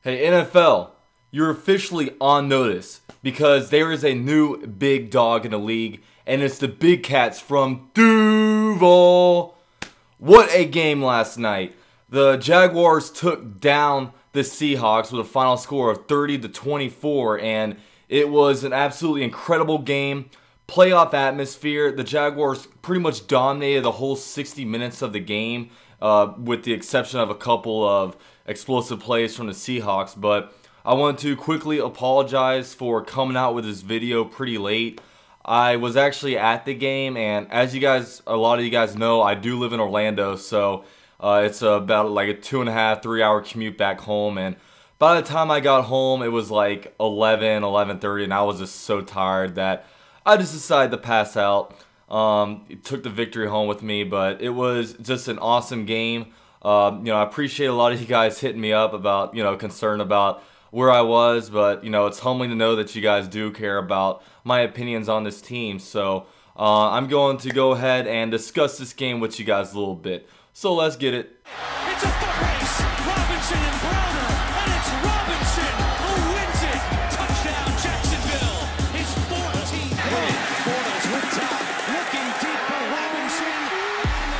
Hey NFL, you're officially on notice because there is a new big dog in the league, and it's the Big Cats from Duval. What a game last night. The Jaguars took down the Seahawks with a final score of 30-24, and it was an absolutely incredible game. Playoff atmosphere. The Jaguars pretty much dominated the whole 60 minutes of the game, with the exception of a couple of explosive plays from the Seahawks. But I want to quickly apologize for coming out with this video pretty late. I was actually at the game, and as a lot of you guys know, I do live in Orlando, so it's about like a 2.5, 3-hour commute back home. And by the time I got home, it was like 11:30, and I was just so tired that I just decided to pass out. Took the victory home with me, but it was just an awesome game. I appreciate a lot of you guys hitting me up about, concern about where I was, but, it's humbling to know that you guys do care about my opinions on this team. So, I'm going to go ahead and discuss this game with you guys a little bit. So, let's get it. It's a foot race. Robinson and Browner, and it's Robinson who wins it. Touchdown, Jacksonville. His 14th win. Bortles with time, looking deep for Robinson, and the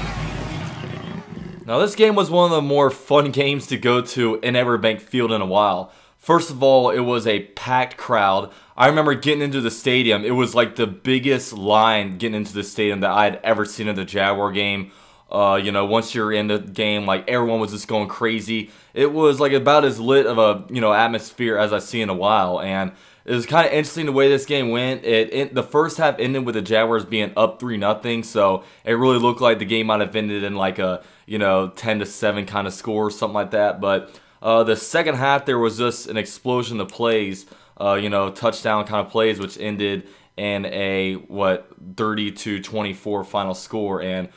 catch is... Now, this game was one of the more fun games to go to in Everbank Field in a while. First of all, it was a packed crowd. I remember getting into the stadium. It was like the biggest line getting into the stadium that I had ever seen in the Jaguar game. Once you're in the game, like, everyone was just going crazy. It was like about as lit of a, atmosphere as I've seen in a while. And it was kind of interesting the way this game went. The first half ended with the Jaguars being up 3-0, so it really looked like the game might have ended in like a 10-7 kind of score or something like that. But the second half, there was just an explosion of plays, touchdown kind of plays, which ended in a 30-24 final score. And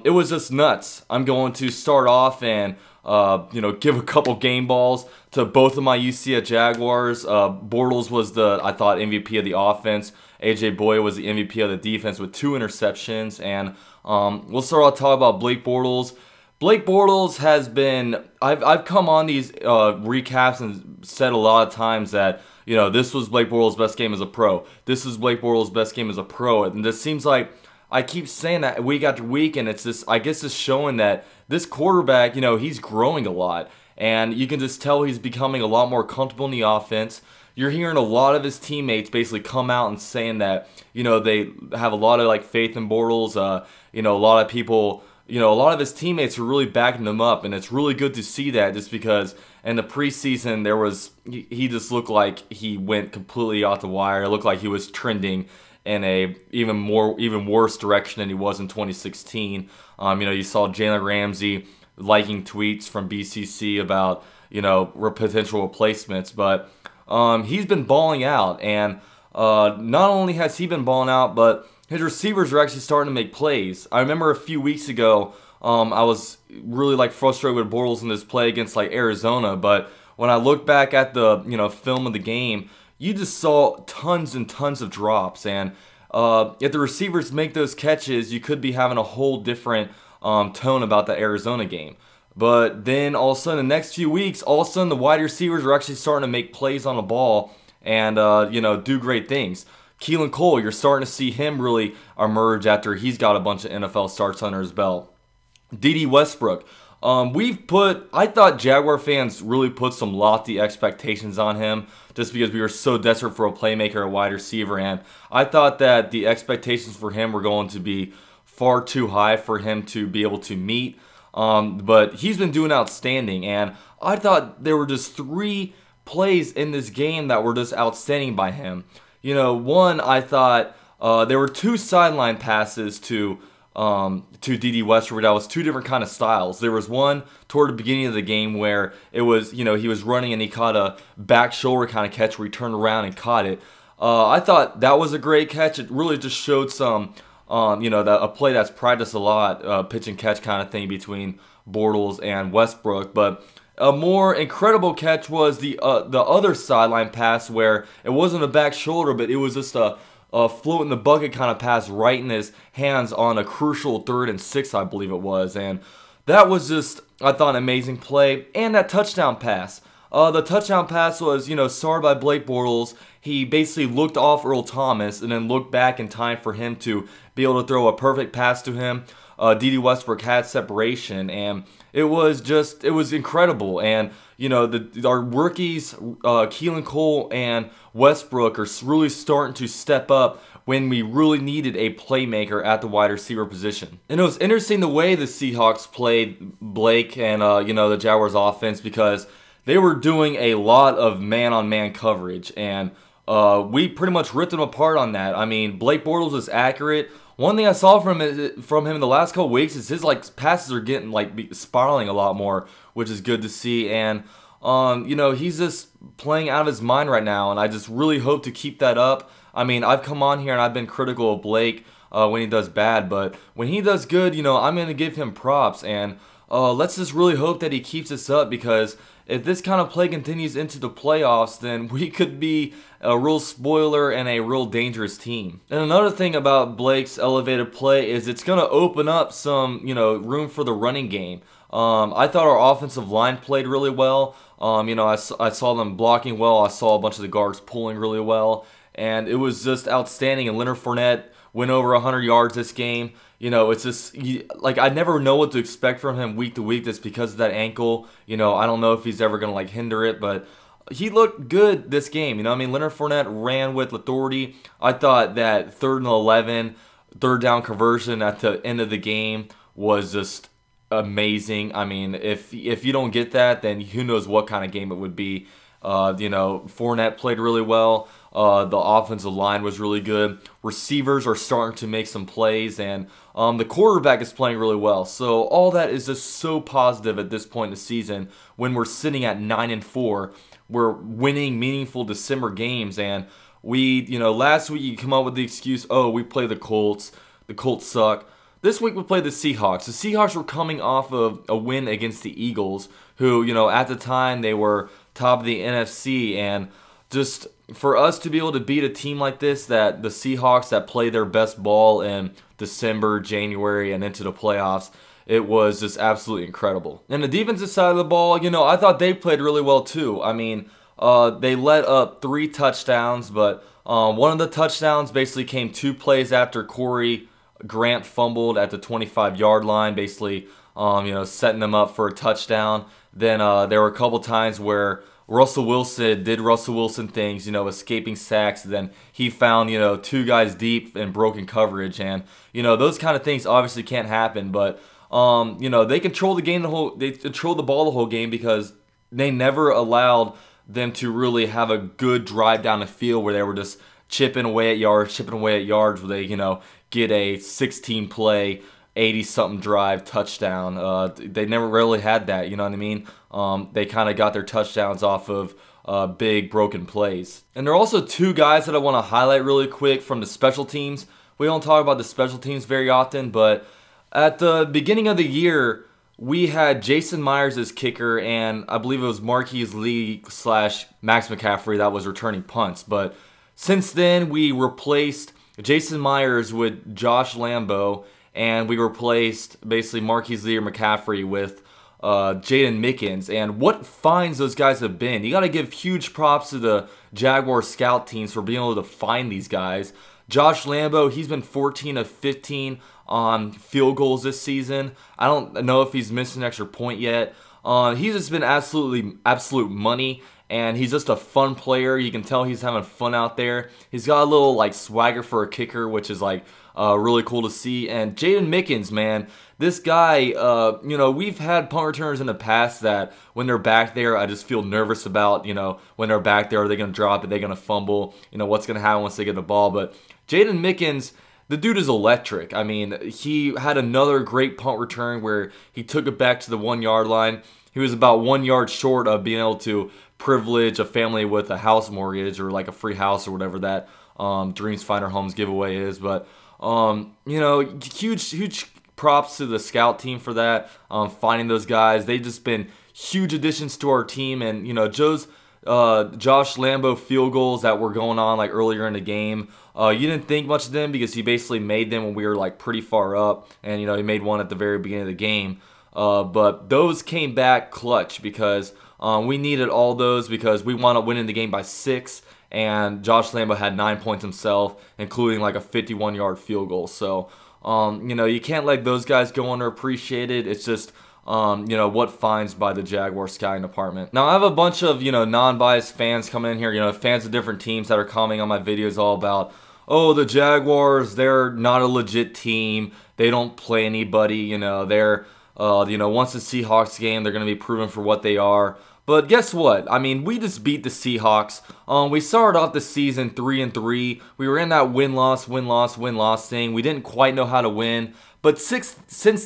it was just nuts. I'm going to start off and give a couple game balls to both of my UCF Jaguars. Bortles was I thought, MVP of the offense. AJ Boyd was the MVP of the defense with 2 interceptions. And we'll start off talking about Blake Bortles. Blake Bortles has been, I've come on these recaps and said a lot of times that, this was Blake Bortles' best game as a pro. This is Blake Bortles' best game as a pro. And this seems like I keep saying that week after week, and it's just, I guess it's showing that this quarterback, he's growing a lot. And you can just tell he's becoming a lot more comfortable in the offense. You're hearing a lot of his teammates basically come out and saying that, they have a lot of faith in Bortles. A lot of people, a lot of his teammates are really backing him up, and it's really good to see that, just because in the preseason he just looked like he went completely off the wire. It looked like he was trending in a even worse direction than he was in 2016. You saw Jalen Ramsey liking tweets from BCC about potential replacements, but he's been balling out, and not only has he been balling out, but his receivers are actually starting to make plays. I remember a few weeks ago, I was really frustrated with Bortles in this play against Arizona, but when I look back at the film of the game, you just saw tons and tons of drops. And if the receivers make those catches, you could be having a whole different tone about the Arizona game. But then all of a sudden, the next few weeks, all of a sudden the wide receivers are actually starting to make plays on the ball and do great things. Keelan Cole, you're starting to see him really emerge after he's got a bunch of NFL starts under his belt. D.D. Westbrook. I thought Jaguar fans really put some lofty expectations on him just because we were so desperate for a playmaker, a wide receiver, and I thought that the expectations for him were going to be far too high for him to be able to meet. But he's been doing outstanding, and I thought there were just 3 plays in this game that were just outstanding by him. One, I thought there were 2 sideline passes to D.D. Westbrook. That was 2 different kind of styles. There was one toward the beginning of the game where it was, he was running and he caught a back shoulder kind of catch where he turned around and caught it. I thought that was a great catch. It really just showed some, a play that's practiced a lot, pitch and catch kind of thing between Bortles and Westbrook. But a more incredible catch was the other sideline pass where it wasn't a back shoulder, but it was just a float in the bucket kind of pass right in his hands on a crucial 3rd and 6, I believe it was. And that was just, I thought, an amazing play. And that touchdown pass. The touchdown pass was, started by Blake Bortles. He basically looked off Earl Thomas and then looked back in time for him to be able to throw a perfect pass to him. D.D. Westbrook had separation, and it was incredible. And, our rookies, Keelan Cole and Westbrook, are really starting to step up when we really needed a playmaker at the wide receiver position. And it was interesting the way the Seahawks played Blake and, the Jaguars offense, because they were doing a lot of man-on-man coverage, and we pretty much ripped them apart on that. I mean, Blake Bortles was accurate. One thing I saw from him in the last couple weeks is his passes are getting spiraling a lot more, which is good to see. And he's just playing out of his mind right now, and I just really hope to keep that up. I mean, I've come on here and I've been critical of Blake when he does bad, but when he does good, I'm going to give him props. And let's just really hope that he keeps this up, because if this kind of play continues into the playoffs, then we could be a real spoiler and a real dangerous team. And another thing about Blake's elevated play is it's going to open up some, room for the running game. I thought our offensive line played really well. I saw them blocking well. I saw a bunch of the guards pulling really well. And it was just outstanding. And Leonard Fournette went over 100 yards this game. It's just, I never know what to expect from him week to week just because of that ankle. I don't know if he's ever going to, hinder it, but he looked good this game. Leonard Fournette ran with authority. I thought that 3rd and 11, third down conversion at the end of the game was just amazing. I mean, if you don't get that, then who knows what kind of game it would be. Fournette played really well. The offensive line was really good. Receivers are starting to make some plays, and the quarterback is playing really well. So all that is just so positive at this point in the season. When we're sitting at 9-4, we're winning meaningful December games, and we, last week you come up with the excuse, oh, we play the Colts. The Colts suck. This week we played the Seahawks. The Seahawks were coming off of a win against the Eagles, who, at the time they were top of the NFC, and just for us to be able to beat a team like this, that the Seahawks that play their best ball in December, January, and into the playoffs, it was just absolutely incredible. And the defensive side of the ball, I thought they played really well too. I mean, they let up 3 touchdowns, but one of the touchdowns basically came 2 plays after Corey Grant fumbled at the 25-yard line, basically setting them up for a touchdown. Then there were a couple times where Russell Wilson did Russell Wilson things, escaping sacks. Then he found, 2 guys deep in broken coverage. And, those kind of things obviously can't happen. But, they control the game they control the ball the whole game, because they never allowed them to really have a good drive down the field where they were just chipping away at yards, where they, get a 16-play, 80-something drive touchdown. They never really had that, you know what I mean? They kind of got their touchdowns off of big broken plays. And there are also 2 guys that I want to highlight really quick from the special teams. We don't talk about the special teams very often, but at the beginning of the year, we had Jason Myers as kicker, and I believe it was Marquise Lee / Max McCaffrey that was returning punts. But since then, we replaced Jason Myers with Josh Lambo, and we replaced basically Marquise Lee or McCaffrey with Jaden Mickens. And what finds those guys have been. You got to give huge props to the Jaguar scout teams for being able to find these guys. Josh Lambo, he's been 14 of 15 on field goals this season. I don't know if he's missed an extra point yet. He's just been absolute money, and he's just a fun player. You can tell he's having fun out there. He's got a little swagger for a kicker, which is really cool to see. And Jaden Mickens, man, this guy, we've had punt returners in the past that when they're back there, I just feel nervous about, when they're back there, are they going to drop it? Are they going to fumble? What's going to happen once they get the ball? But Jaden Mickens, the dude is electric. I mean, he had another great punt return where he took it back to the 1-yard line. He was about 1 yard short of being able to privilege a family with a house mortgage or a free house or whatever that Dreams Finder Homes giveaway is. But, huge props to the scout team for that, finding those guys. They've just been huge additions to our team. And, Josh Lambo field goals that were going on earlier in the game, you didn't think much of them because he basically made them when we were pretty far up. And, he made one at the very beginning of the game. But those came back clutch because we needed all those because we wound up winning the game by 6. And Josh Lambo had 9 points himself, including like a 51-yard field goal. So, you can't let those guys go underappreciated. It's just, what finds by the Jaguar scouting department. Now, I have a bunch of, non-biased fans coming in here, fans of different teams that are commenting on my videos all about, oh, the Jaguars, they're not a legit team. They don't play anybody, they're, once the Seahawks game, they're going to be proven for what they are. But guess what? I mean, we just beat the Seahawks. We started off the season 3-3. We were in that win-loss thing. We didn't quite know how to win. But since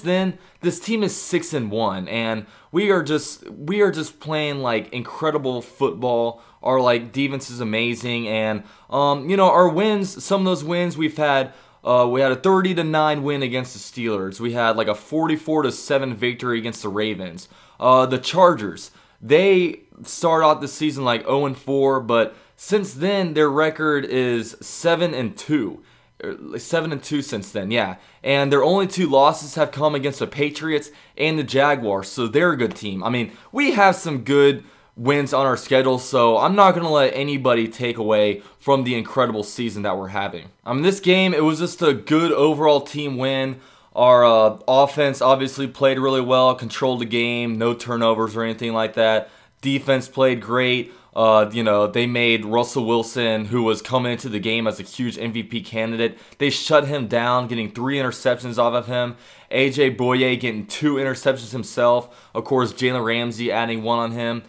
then, this team is 6-1, and we are just playing like incredible football. Our like defense is amazing, and our wins. Some of those wins we've had. We had a 30-9 win against the Steelers. We had like a 44-7 victory against the Ravens. The Chargers. They start out the season like 0-4, but since then their record is 7-2. 7-2 since then, yeah. And their only 2 losses have come against the Patriots and the Jaguars, so they're a good team. I mean, we have some good wins on our schedule, so I'm not going to let anybody take away from the incredible season that we're having. This game, it was just a good overall team win. Our offense obviously played really well, controlled the game, no turnovers or anything like that. Defense played great. They made Russell Wilson, who was coming into the game as a huge MVP candidate, they shut him down, getting 3 interceptions off of him. A.J. Boye getting 2 interceptions himself. Of course, Jalen Ramsey adding 1 on him.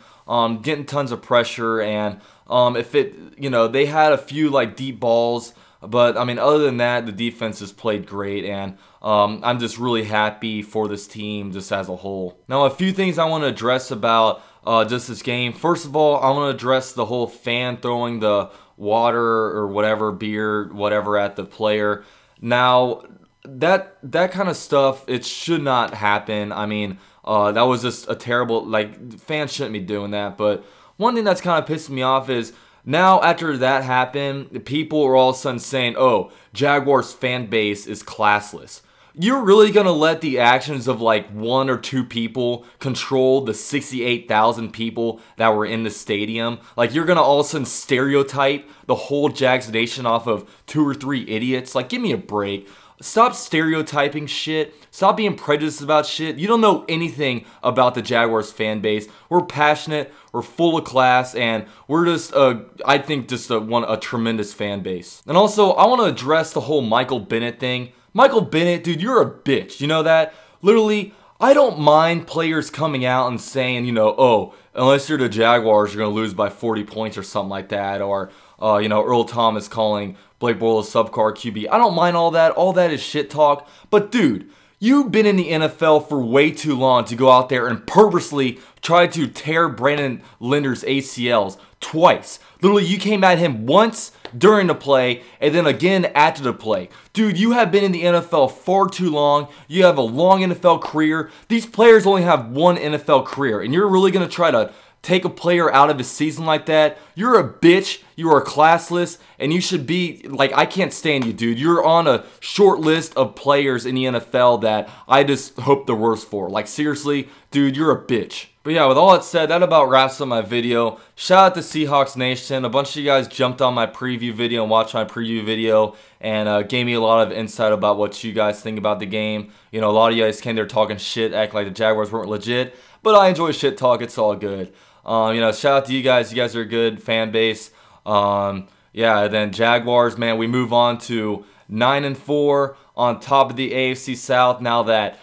Getting tons of pressure, and they had a few like deep balls. But, other than that, the defense has played great, and I'm just really happy for this team just as a whole. Now, a few things I want to address about just this game. First of all, I want to address the whole fan throwing the water or whatever, beer, whatever at the player. Now, that kind of stuff, it should not happen. That was just a terrible, fans shouldn't be doing that. But one thing that's kind of pissing me off is, now, after that happened, people are all of a sudden saying, oh, Jaguars fan base is classless. You're really going to let the actions of like 1 or 2 people control the 68,000 people that were in the stadium? Like, you're going to all of a sudden stereotype the whole Jags Nation off of 2 or 3 idiots? Like, give me a break. Stop stereotyping shit. Stop being prejudiced about shit. You don't know anything about the Jaguars fan base. We're passionate. We're full of class. And we're just, I think, just a tremendous fan base. And also, I want to address the whole Michael Bennett thing. Michael Bennett, dude, you're a bitch. You know that? Literally, I don't mind players coming out and saying, oh, unless you're the Jaguars, you're going to lose by 40 points or something like that. Or, Earl Thomas calling Blake Bortles subpar QB. I don't mind all that. All that is shit talk. But, dude, you've been in the NFL for way too long to go out there and purposely try to tear Brandon Linder's ACLs twice. Literally, you came at him once during the play and then again after the play. Dude, you have been in the NFL far too long. You have a long NFL career. These players only have one NFL career, and you're really going to try to take a player out of his season like that? You're a bitch. You are classless, and you should be, I can't stand you, dude. You're on a short list of players in the NFL that I just hope the worst for. Seriously, dude, you're a bitch. But yeah, with all that said, that about wraps up my video. Shout out to Seahawks Nation. A bunch of you guys jumped on my preview video and watched my preview video and gave me a lot of insight about what you guys think about the game. A lot of you guys came there talking shit, acting like the Jaguars weren't legit. But I enjoy shit talk. It's all good. Shout out to you guys. You guys are a good fan base. Then Jaguars, man, we move on to 9-4 on top of the AFC South now that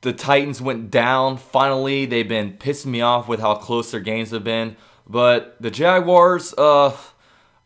the Titans went down. Finally, they've been pissing me off with how close their games have been. But the Jaguars,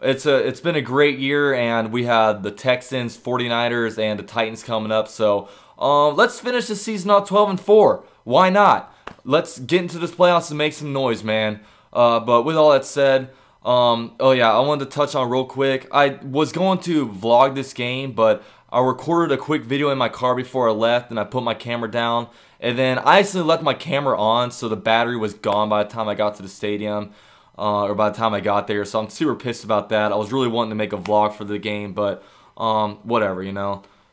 it's been a great year, and we have the Texans, 49ers, and the Titans coming up. So let's finish the season off 12-4. Why not? Let's get into this playoffs and make some noise, man. But with all that said, I wanted to touch on real quick. I was going to vlog this game, but I recorded a quick video in my car before I left, and I put my camera down. And then I accidentally left my camera on, so the battery was gone by the time I got to the stadium, or by the time I got there. So I'm super pissed about that. I was really wanting to make a vlog for the game, but whatever,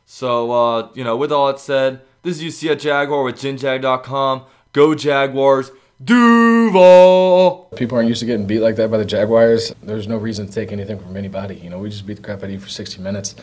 So, with all that said, This is UCF Jaguar with GinJag.com. Go Jaguars. Duval! People aren't used to getting beat like that by the Jaguars. There's no reason to take anything from anybody. You know, we just beat the crap out of you for 60 minutes.